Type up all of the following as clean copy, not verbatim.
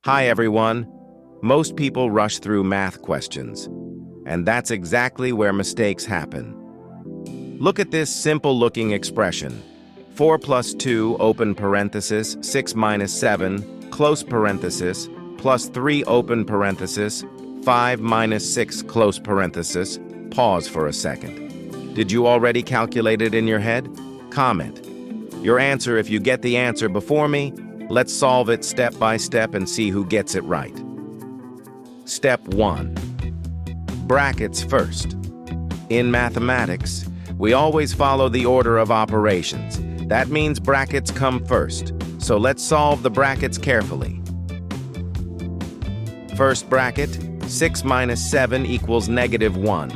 Hi everyone. Most people rush through math questions, and that's exactly where mistakes happen. Look at this simple-looking expression. 4 plus 2, open parenthesis, 6 minus 7, close parenthesis, plus 3, open parenthesis, 5 minus 6, close parenthesis. Pause for a second. Did you already calculate it in your head? Comment your answer if you get the answer before me. Let's solve it step by step and see who gets it right. Step 1. Brackets first. In mathematics, we always follow the order of operations. That means brackets come first. So let's solve the brackets carefully. First bracket, 6 minus 7 equals -1.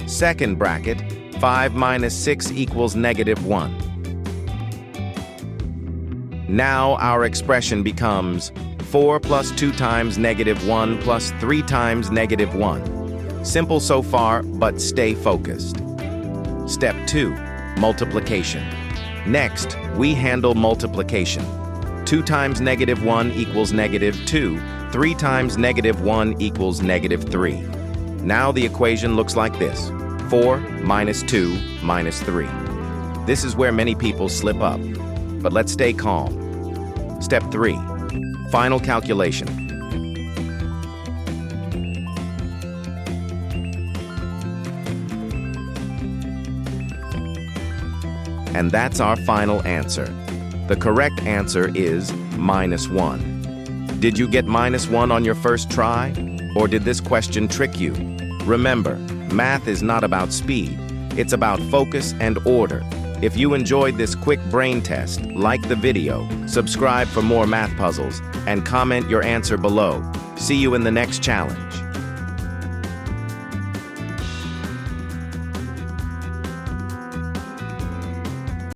Second bracket, 5 minus 6 equals -1. Now our expression becomes 4 plus 2 times -1 plus 3 times -1. Simple so far, but stay focused. Step 2, multiplication. Next, we handle multiplication. 2 times -1 equals -2. 3 times -1 equals -3. Now the equation looks like this. 4 minus 2 minus 3. This is where many people slip up, but let's stay calm. Step 3, final calculation. And that's our final answer. The correct answer is -1. Did you get -1 on your first try? Or did this question trick you? Remember, math is not about speed. It's about focus and order. If you enjoyed this quick brain test, like the video, subscribe for more math puzzles, and comment your answer below. See you in the next challenge.